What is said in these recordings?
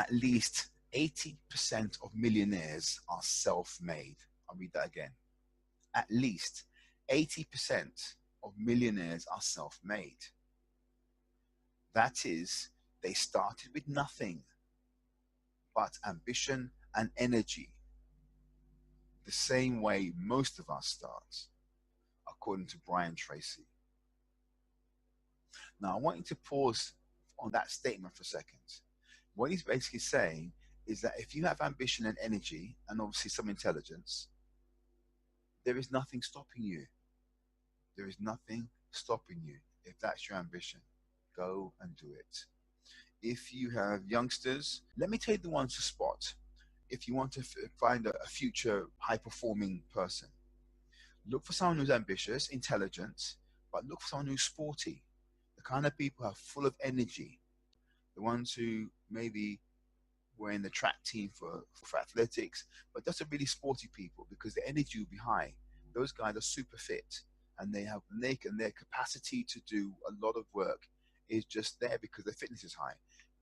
At least 80% of millionaires are self-made. I'll read that again. At least 80% of millionaires are self-made. That is, they started with nothing but ambition and energy, the same way most of us start, according to Brian Tracy. Now, I want you to pause on that statement for a second. What he's basically saying is that if you have ambition and energy, and obviously some intelligence, there is nothing stopping you. There is nothing stopping you. If that's your ambition, go and do it. If you have youngsters, let me tell you the ones to spot. If you want to find a future high-performing person, look for someone who's ambitious, intelligent, but look for someone who's sporty. The kind of people who are full of energy. The ones who maybe were in the track team for athletics, but just are really sporty people, because the energy will be high. Those guys are super fit, and they have and their capacity to do a lot of work is just there because their fitness is high.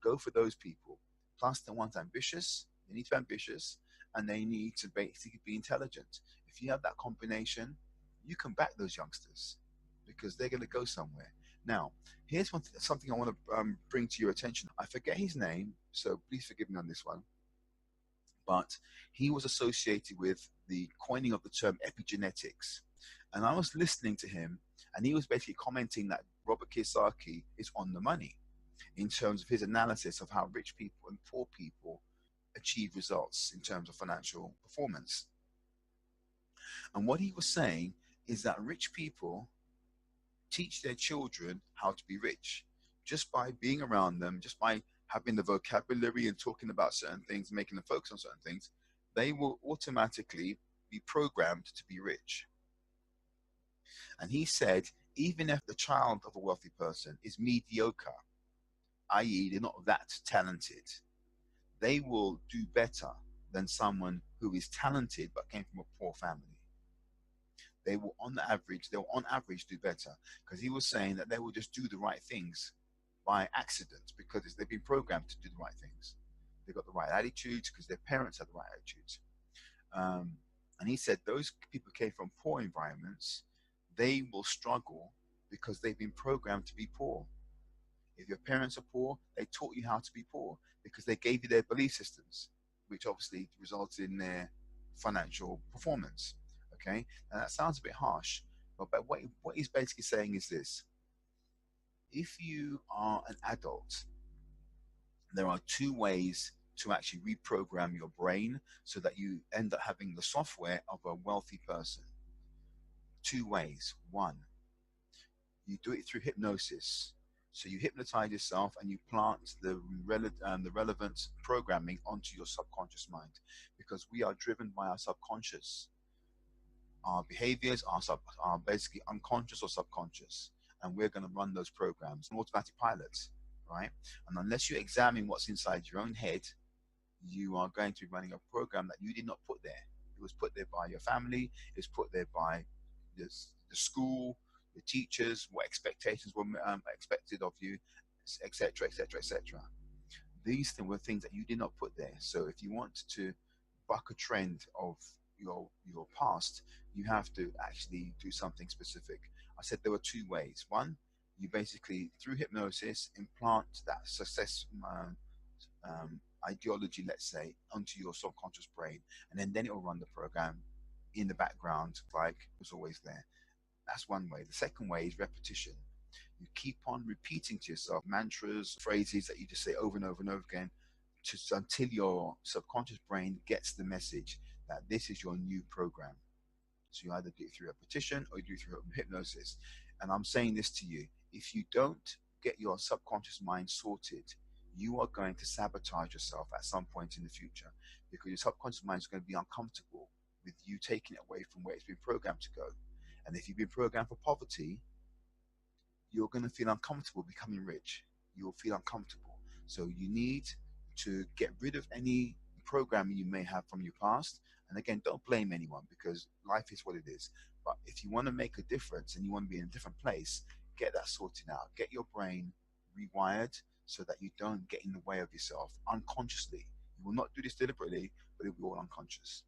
Go for those people. Plus, the ones ambitious, they need to be ambitious, and they need to basically be intelligent. If you have that combination, you can back those youngsters because they're going to go somewhere. Now, here's something I want to bring to your attention. I forget his name, so please forgive me on this one. But he was associated with the coining of the term epigenetics. And I was listening to him, and he was basically commenting that Robert Kiyosaki is on the money in terms of his analysis of how rich people and poor people achieve results in terms of financial performance. And what he was saying is that rich people teach their children how to be rich just by being around them, just by having the vocabulary and talking about certain things, making them focus on certain things. They will automatically be programmed to be rich. And he said, even if the child of a wealthy person is mediocre, i.e., they're not that talented, they will do better than someone who is talented but came from a poor family. They will, on average, do better, because he was saying that they will just do the right things by accident because they've been programmed to do the right things. They've got the right attitudes because their parents had the right attitudes. And he said those people came from poor environments, they will struggle because they've been programmed to be poor. If your parents are poor, they taught you how to be poor because they gave you their belief systems, which obviously resulted in their financial performance. Okay, now that sounds a bit harsh, but what he's basically saying is this: if you are an adult, there are two ways to actually reprogram your brain so that you end up having the software of a wealthy person. Two ways. One, you do it through hypnosis. So you hypnotize yourself and you plant the relevant programming onto your subconscious mind, because we are driven by our subconscious. Our behaviors are basically unconscious or subconscious, and we're going to run those programs on automatic pilots, right? And unless you examine what's inside your own head, you are going to be running a program that you did not put there. It was put there by your family, it was put there by the school, the teachers, what expectations were expected of you, etc., etc., etc. These were things that you did not put there. So if you want to buck a trend of your past, you have to actually do something specific. I said there were two ways. One, you basically, through hypnosis, implant that success ideology, let's say, onto your subconscious brain, and then it will run the program in the background like it was always there. That's one way. The second way is repetition. You keep on repeating to yourself mantras, phrases that you just say over and over and over again until your subconscious brain gets the message that this is your new program. So you either do it through repetition or you do it through hypnosis. And I'm saying this to you: if you don't get your subconscious mind sorted, you are going to sabotage yourself at some point in the future, because your subconscious mind is going to be uncomfortable with you taking it away from where it's been programmed to go. And if you've been programmed for poverty, you're going to feel uncomfortable becoming rich. You'll feel uncomfortable. So you need to get rid of any programming you may have from your past. And again, don't blame anyone, because life is what it is. But if you want to make a difference and you want to be in a different place, get that sorted out. Get your brain rewired so that you don't get in the way of yourself unconsciously. You will not do this deliberately, but it will be all unconscious.